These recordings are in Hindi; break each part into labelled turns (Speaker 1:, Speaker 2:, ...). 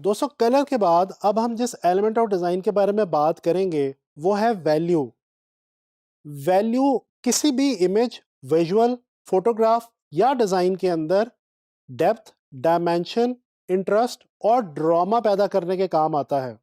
Speaker 1: दोस्तों कलर के बाद अब हम जिस एलिमेंट ऑफ डिज़ाइन के बारे में बात करेंगे वो है वैल्यू। वैल्यू किसी भी इमेज, विजुअल, फोटोग्राफ या डिज़ाइन के अंदर डेप्थ, डायमेंशन, इंटरेस्ट और ड्रामा पैदा करने के काम आता है।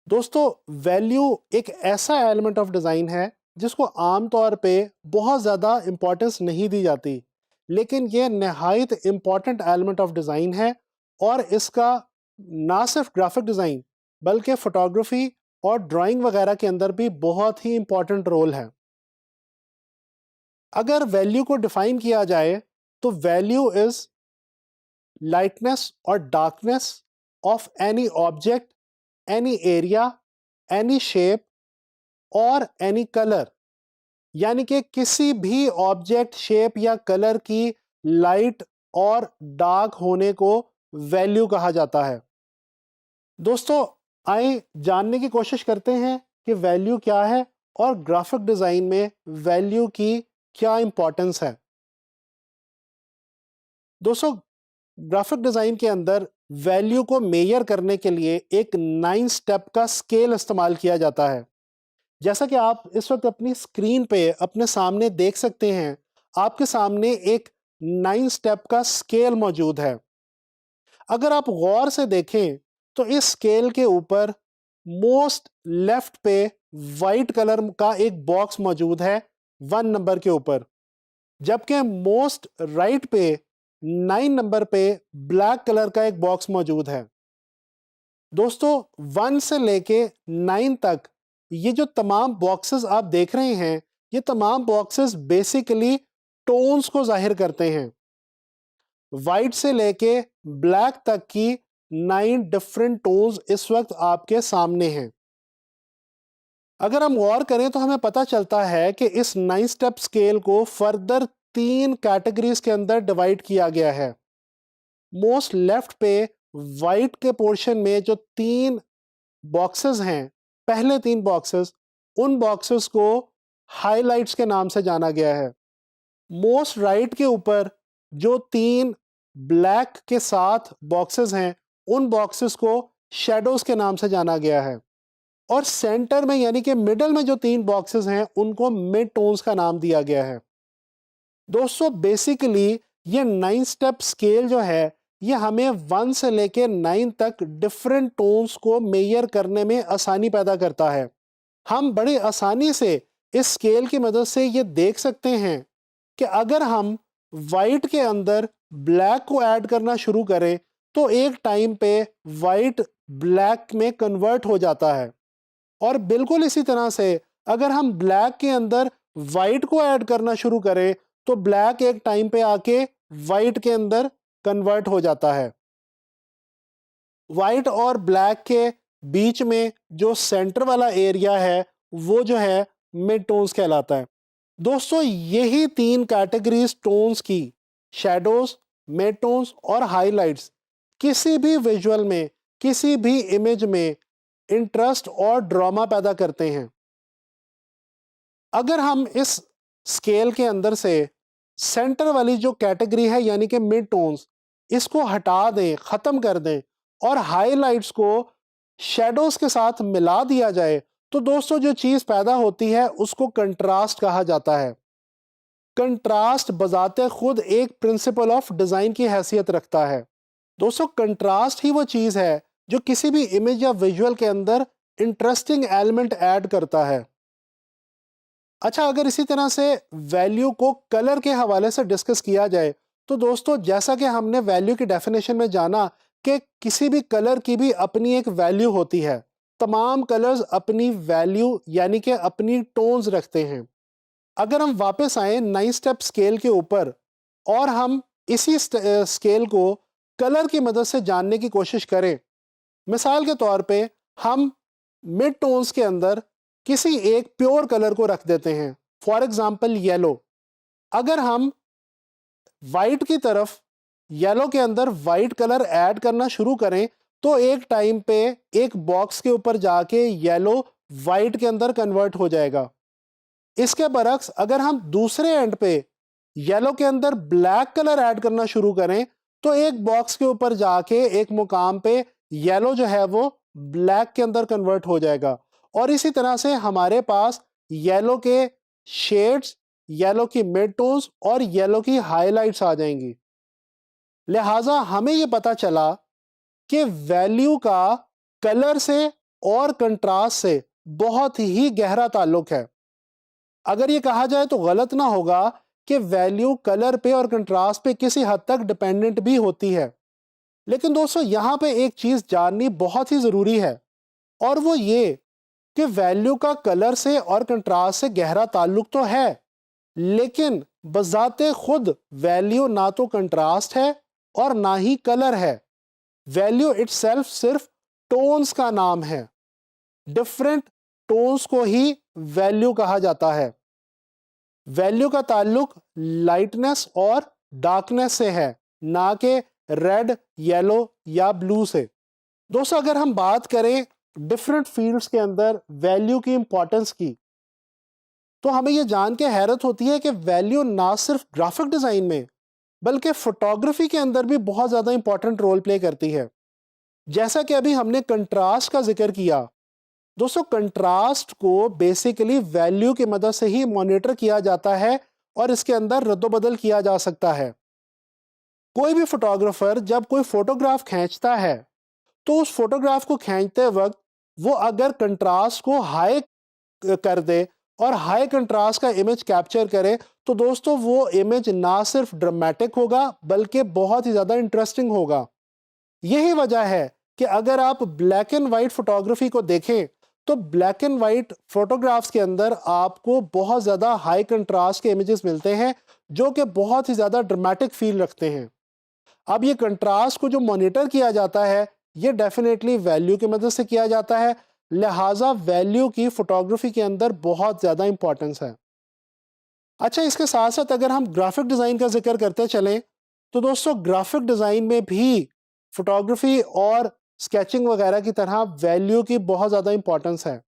Speaker 1: दोस्तों वैल्यू एक ऐसा एलिमेंट ऑफ डिज़ाइन है जिसको आमतौर पे बहुत ज़्यादा इंपॉर्टेंस नहीं दी जाती, लेकिन ये नहायत इम्पॉर्टेंट एलिमेंट ऑफ डिज़ाइन है और इसका ना सिर्फ ग्राफिक डिज़ाइन बल्कि फोटोग्राफी और ड्राइंग वगैरह के अंदर भी बहुत ही इंपॉर्टेंट रोल है। अगर वैल्यू को डिफाइन किया जाए तो वैल्यू इज लाइटनेस और darkness of any object, any area, any shape और एनी कलर, यानी कि किसी भी ऑब्जेक्ट, शेप या कलर की लाइट और डार्क होने को वैल्यू कहा जाता है। दोस्तों आइए जानने की कोशिश करते हैं कि वैल्यू क्या है और ग्राफिक डिजाइन में वैल्यू की क्या इंपॉर्टेंस है। दोस्तों ग्राफिक डिजाइन के अंदर वैल्यू को मेजर करने के लिए एक 9 स्टेप का स्केल इस्तेमाल किया जाता है। जैसा कि आप इस वक्त अपनी स्क्रीन पे अपने सामने देख सकते हैं, आपके सामने एक 9 स्टेप का स्केल मौजूद है। अगर आप गौर से देखें तो इस स्केल के ऊपर मोस्ट लेफ्ट पे वाइट कलर का एक बॉक्स मौजूद है 1 नंबर के ऊपर, जबकि मोस्ट राइट पे 9 नंबर पे ब्लैक कलर का एक बॉक्स मौजूद है। दोस्तों 1 से लेके 9 तक ये जो तमाम बॉक्सेस आप देख रहे हैं, ये तमाम बॉक्सेस बेसिकली टोन्स को जाहिर करते हैं। वाइट से लेके ब्लैक तक की 9 डिफरेंट टोन्स इस वक्त आपके सामने हैं। अगर हम गौर करें तो हमें पता चलता है कि इस 9 स्टेप स्केल को फर्दर 3 कैटेगरीज के अंदर डिवाइड किया गया है। मोस्ट लेफ्ट पे वाइट के पोर्शन में जो 3 बॉक्सेस हैं, पहले 3 बॉक्सेस, उन बॉक्सेस को हाइलाइट्स के नाम से जाना गया है। मोस्ट राइट के ऊपर जो 3 ब्लैक के साथ बॉक्सेस हैं, उन बॉक्सेस को शैडोज के नाम से जाना गया है। और सेंटर में यानी कि मिडल में जो 3 बॉक्सेस हैं, उनको मिड टोन्स का नाम दिया गया है। दोस्तों बेसिकली ये 9 स्टेप स्केल जो है, ये हमें 1 से लेके 9 तक डिफरेंट टोन्स को मेजर करने में आसानी पैदा करता है। हम बड़ी आसानी से इस स्केल की मदद से ये देख सकते हैं कि अगर हम वाइट के अंदर ब्लैक को ऐड करना शुरू करें तो एक टाइम पे वाइट ब्लैक में कन्वर्ट हो जाता है, और बिल्कुल इसी तरह से अगर हम ब्लैक के अंदर वाइट को ऐड करना शुरू करें तो ब्लैक एक टाइम पे आके वाइट के अंदर कन्वर्ट हो जाता है। वाइट और ब्लैक के बीच में जो सेंटर वाला एरिया है वो जो है मिड टोन्स कहलाता है। दोस्तों यही 3 कैटेगरीज टोन्स की, शैडोज, मिड टोन्स और हाइलाइट्स, किसी भी विजुअल में, किसी भी इमेज में इंटरेस्ट और ड्रामा पैदा करते हैं। अगर हम इस स्केल के अंदर से सेंटर वाली जो कैटेगरी है यानी कि मिड टोन्स, इसको हटा दें, ख़त्म कर दें और हाइलाइट्स को शैडोज के साथ मिला दिया जाए तो दोस्तों जो चीज़ पैदा होती है उसको कंट्रास्ट कहा जाता है। कंट्रास्ट बजाते खुद एक प्रिंसिपल ऑफ डिज़ाइन की हैसियत रखता है। दोस्तों कंट्रास्ट ही वो चीज़ है जो किसी भी इमेज या विजुअल के अंदर इंटरेस्टिंग एलिमेंट ऐड करता है। अच्छा, अगर इसी तरह से वैल्यू को कलर के हवाले से डिस्कस किया जाए तो दोस्तों जैसा कि हमने वैल्यू की डेफिनेशन में जाना कि किसी भी कलर की भी अपनी एक वैल्यू होती है। तमाम कलर्स अपनी वैल्यू यानी कि अपनी टोन्स रखते हैं। अगर हम वापस आए 9 स्टेप स्केल के ऊपर और हम इसी स्केल को कलर की मदद से जानने की कोशिश करें, मिसाल के तौर पे हम मिड टोन्स के अंदर किसी एक प्योर कलर को रख देते हैं, फॉर एग्जांपल येलो। अगर हम वाइट की तरफ येलो के अंदर वाइट कलर ऐड करना शुरू करें तो एक टाइम पे एक बॉक्स के ऊपर जाके येलो वाइट के अंदर कन्वर्ट हो जाएगा। इसके बरक्स अगर हम दूसरे एंड पे येलो के अंदर ब्लैक कलर ऐड करना शुरू करें तो एक बॉक्स के ऊपर जाके एक मुकाम पे येलो जो है वो ब्लैक के अंदर कन्वर्ट हो जाएगा, और इसी तरह से हमारे पास येलो के शेड्स, येलो की मिड टोन्स और येलो की हाइलाइट्स आ जाएंगी। लिहाजा हमें यह पता चला कि वैल्यू का कलर से और कंट्रास्ट से बहुत ही गहरा ताल्लुक है। अगर ये कहा जाए तो गलत ना होगा कि वैल्यू कलर पे और कंट्रास्ट पे किसी हद तक डिपेंडेंट भी होती है। लेकिन दोस्तों यहां पे एक चीज जाननी बहुत ही जरूरी है, और वो ये कि वैल्यू का कलर से और कंट्रास्ट से गहरा ताल्लुक तो है, लेकिन बजाते खुद वैल्यू ना तो कंट्रास्ट है और ना ही कलर है। वैल्यू इटसेल्फ सिर्फ टोन्स का नाम है। डिफरेंट टोन्स को ही वैल्यू कहा जाता है। वैल्यू का ताल्लुक लाइटनेस और डार्कनेस से है, ना कि रेड, येलो या ब्लू से। दोस्तों अगर हम बात करें डिफरेंट फील्ड्स के अंदर वैल्यू की इंपॉर्टेंस की, तो हमें यह जान के हैरत होती है कि वैल्यू ना सिर्फ ग्राफिक डिजाइन में बल्कि फोटोग्राफी के अंदर भी बहुत ज्यादा इंपॉर्टेंट रोल प्ले करती है। जैसा कि अभी हमने कंट्रास्ट का जिक्र किया, दोस्तों कंट्रास्ट को बेसिकली वैल्यू की मदद से ही मॉनिटर किया जाता है और इसके अंदर रद्दोबदल किया जा सकता है। कोई भी फोटोग्राफर जब कोई फोटोग्राफ खींचता है तो उस फोटोग्राफ को खींचते वक्त वो अगर कंट्रास्ट को हाई कर दे और हाई कंट्रास्ट का इमेज कैप्चर करे, तो दोस्तों वो इमेज ना सिर्फ ड्रामेटिक होगा बल्कि बहुत ही ज्यादा इंटरेस्टिंग होगा। यही वजह है कि अगर आप ब्लैक एंड व्हाइट फोटोग्राफी को देखें तो ब्लैक एंड व्हाइट फोटोग्राफ्स के अंदर आपको बहुत ज्यादा हाई कंट्रास्ट के इमेजेस मिलते हैं जो कि बहुत ही ज्यादा ड्रामेटिक फील रखते हैं। अब ये कंट्रास्ट को जो मॉनिटर किया जाता है ये डेफिनेटली वैल्यू की मदद से किया जाता है, लिहाजा वैल्यू की फोटोग्राफी के अंदर बहुत ज्यादा इंपॉर्टेंस है। अच्छा, इसके साथ साथ अगर हम ग्राफिक डिजाइन का जिक्र करते चलें तो दोस्तों ग्राफिक डिजाइन में भी फोटोग्राफी और स्केचिंग वगैरह की तरह वैल्यू की बहुत ज़्यादा इंपॉर्टेंस है।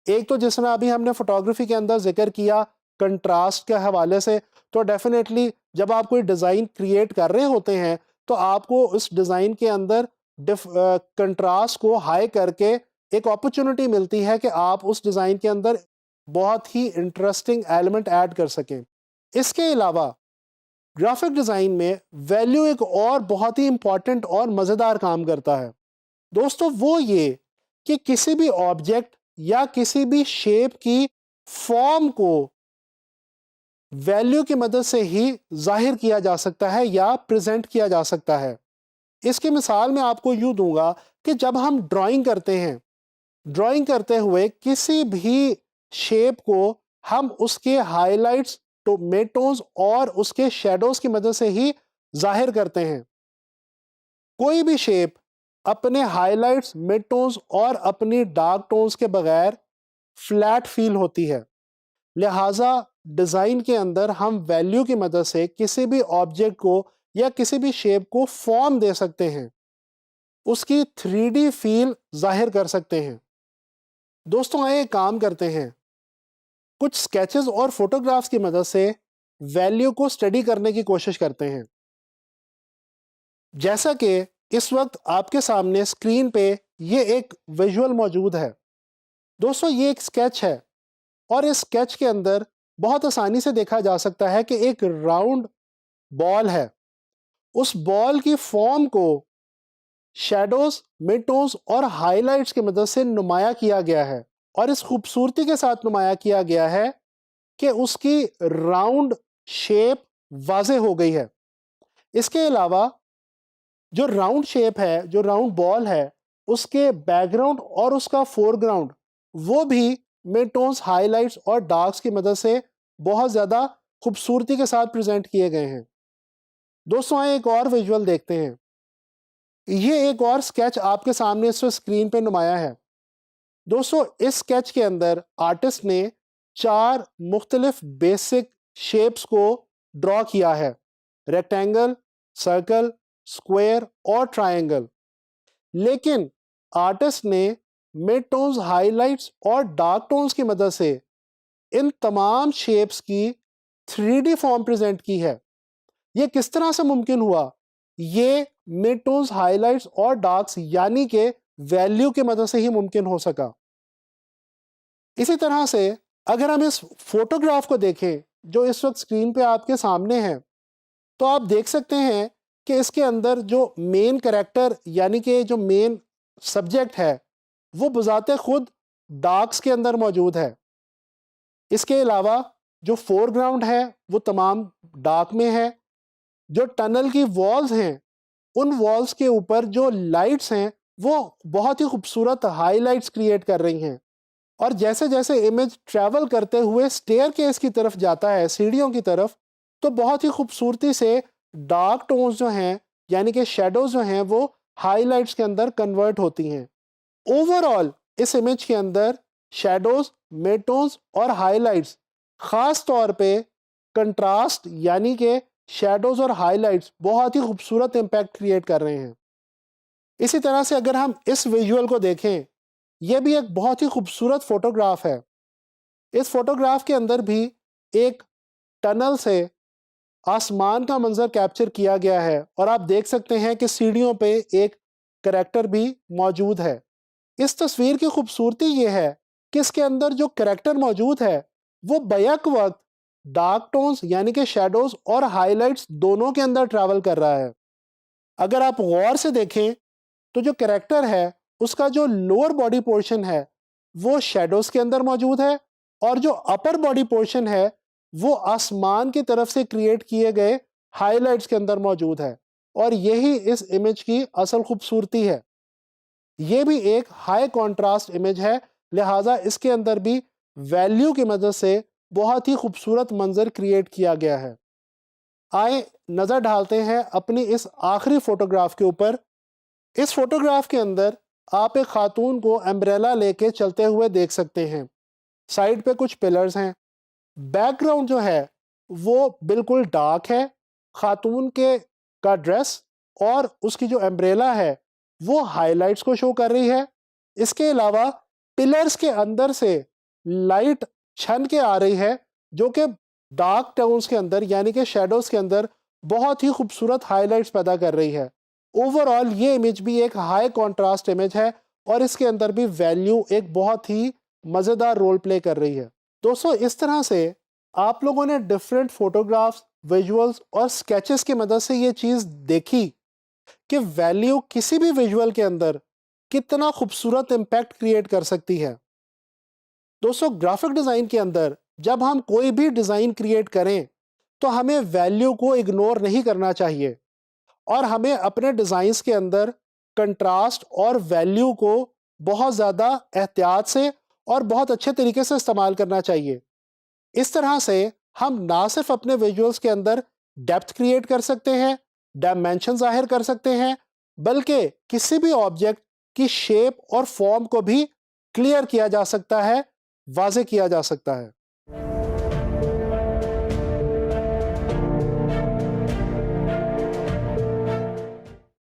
Speaker 1: एक तो जिस तरह अभी हमने फोटोग्राफी के अंदर जिक्र किया कंट्रास्ट के हवाले से, तो डेफिनेटली जब आप कोई डिज़ाइन क्रिएट कर रहे होते हैं तो आपको उस डिज़ाइन के अंदर कंट्रास्ट को हाई करके एक अपॉर्चुनिटी मिलती है कि आप उस डिज़ाइन के अंदर बहुत ही इंटरेस्टिंग एलिमेंट ऐड कर सकें। इसके अलावा ग्राफिक डिज़ाइन में वैल्यू एक और बहुत ही इंपॉर्टेंट और मज़ेदार काम करता है। दोस्तों वो ये कि किसी भी ऑब्जेक्ट या किसी भी शेप की फॉर्म को वैल्यू की मदद से ही जाहिर किया जा सकता है या प्रेजेंट किया जा सकता है। इसकी मिसाल मैं आपको यूं दूंगा कि जब हम ड्राइंग करते हैं, ड्राइंग करते हुए किसी भी शेप को हम उसके हाइलाइट्स, तो मिड टोन्स और उसके शेडोज की मदद से ही जाहिर करते हैं। कोई भी शेप अपने हाइलाइट्स, मिड टोन्स और अपनी डार्क टोन्स के बगैर फ्लैट फील होती है। लिहाजा डिजाइन के अंदर हम वैल्यू की मदद से किसी भी ऑब्जेक्ट को या किसी भी शेप को फॉर्म दे सकते हैं, उसकी 3D फील जाहिर कर सकते हैं। दोस्तों आइए काम करते हैं, कुछ स्केचेस और फोटोग्राफ्स की मदद से वैल्यू को स्टडी करने की कोशिश करते हैं। जैसा कि इस वक्त आपके सामने स्क्रीन पे ये एक विजुअल मौजूद है। दोस्तों ये एक स्केच है और इस स्केच के अंदर बहुत आसानी से देखा जा सकता है कि एक राउंड बॉल है। उस बॉल की फॉर्म को शैडोज, मिड टोन्स और हाइलाइट्स की मदद से नुमाया किया गया है, और इस खूबसूरती के साथ नुमाया किया गया है कि उसकी राउंड शेप वाज़े हो गई है। इसके अलावा जो राउंड शेप है, जो राउंड बॉल है, उसके बैकग्राउंड और उसका फोरग्राउंड वो भी मिड टोन्स, हाइलाइट्स और डार्क्स की मदद से बहुत ज़्यादा खूबसूरती के साथ प्रेजेंट किए गए हैं। दोस्तों आइए एक और विजुअल देखते हैं। ये एक और स्केच आपके सामने इस स्क्रीन पे नुमाया है। दोस्तों इस स्केच के अंदर आर्टिस्ट ने 4 मुख्तलिफ बेसिक शेप्स को ड्रॉ किया है: रेक्टेंगल, सर्कल, स्क्वायर और ट्रायंगल। लेकिन आर्टिस्ट ने मिड टोन्स, हाइलाइट्स और डार्क टोन्स की मदद से इन तमाम शेप्स की 3D फॉर्म प्रेजेंट की है। यह किस तरह से मुमकिन हुआ? ये मिड टोन्स, हाइलाइट्स और डार्क्स यानी कि वैल्यू की मदद से ही मुमकिन हो सका। इसी तरह से अगर हम इस फोटोग्राफ को देखें जो इस वक्त स्क्रीन पे आपके सामने है, तो आप देख सकते हैं कि इसके अंदर जो मेन कैरेक्टर यानी कि जो मेन सब्जेक्ट है वो बजाते खुद डार्क्स के अंदर मौजूद है। इसके अलावा जो फोरग्राउंड है वो तमाम डार्क में है। जो टनल की वॉल्स हैं उन वॉल्स के ऊपर जो लाइट्स हैं वो बहुत ही खूबसूरत हाईलाइट्स क्रिएट कर रही हैं। और जैसे जैसे इमेज ट्रैवल करते हुए स्टेयर केस की तरफ जाता है, सीढ़ियों की तरफ, तो बहुत ही खूबसूरती से डार्क टोन्स जो हैं यानी कि शेडोज जो हैं वो हाईलाइट्स के अंदर कन्वर्ट होती हैं। ओवरऑल इस इमेज के अंदर शेडोज, मिड टोन्स और हाईलाइट्स खास तौर पे कंट्रास्ट यानी कि शेडोज और हाईलाइट्स बहुत ही खूबसूरत इंपैक्ट क्रिएट कर रहे हैं। इसी तरह से अगर हम इस विजुअल को देखें, यह भी एक बहुत ही खूबसूरत फोटोग्राफ है। इस फोटोग्राफ के अंदर भी एक टनल से आसमान का मंजर कैप्चर किया गया है और आप देख सकते हैं कि सीढ़ियों पे एक करैक्टर भी मौजूद है। इस तस्वीर की खूबसूरती यह है कि इसके अंदर जो करैक्टर मौजूद है वो बैक वक्त डार्क टोन्स यानी कि शेडोज और हाइलाइट्स दोनों के अंदर ट्रैवल कर रहा है। अगर आप गौर से देखें तो जो करैक्टर है उसका जो लोअर बॉडी पोर्शन है वो शेडोज के अंदर मौजूद है और जो अपर बॉडी पोर्शन है वो आसमान की तरफ से क्रिएट किए गए हाइलाइट्स के अंदर मौजूद है। और यही इस इमेज की असल खूबसूरती है। ये भी एक हाई कॉन्ट्रास्ट इमेज है, लिहाजा इसके अंदर भी वैल्यू की मदद से बहुत ही खूबसूरत मंजर क्रिएट किया गया है। आए नज़र डालते हैं अपनी इस आखिरी फोटोग्राफ के ऊपर। इस फोटोग्राफ के अंदर आप एक खातून को एम्ब्रेला लेके चलते हुए देख सकते हैं। साइड पे कुछ पिलर्स हैं। बैकग्राउंड जो है वो बिल्कुल डार्क है। खातून के का ड्रेस और उसकी जो एम्ब्रेला है वो हाइलाइट्स को शो कर रही है। इसके अलावा पिलर्स के अंदर से लाइट छन के आ रही है जो कि डार्क टोन्स के अंदर यानी कि शेडोज के अंदर बहुत ही खूबसूरत हाइलाइट्स पैदा कर रही है। ओवरऑल ये इमेज भी एक हाई कॉन्ट्रास्ट इमेज है और इसके अंदर भी वैल्यू एक बहुत ही मज़ेदार रोल प्ले कर रही है। दोस्तों, इस तरह से आप लोगों ने डिफरेंट फोटोग्राफ्स, विजुअल्स और स्केचेस की मदद से ये चीज़ देखी कि वैल्यू किसी भी विजुअल के अंदर कितना खूबसूरत इम्पैक्ट क्रिएट कर सकती है। दोस्तों, ग्राफिक डिज़ाइन के अंदर जब हम कोई भी डिज़ाइन क्रिएट करें तो हमें वैल्यू को इग्नोर नहीं करना चाहिए और हमें अपने डिज़ाइंस के अंदर कंट्रास्ट और वैल्यू को बहुत ज़्यादा एहतियात से और बहुत अच्छे तरीके से इस्तेमाल करना चाहिए। इस तरह से हम ना सिर्फ अपने विजुअल्स के अंदर डेप्थ क्रिएट कर सकते हैं, डायमेंशन जाहिर कर सकते हैं, बल्कि किसी भी ऑब्जेक्ट की शेप और फॉर्म को भी क्लियर किया जा सकता है, वाज़े किया जा सकता है।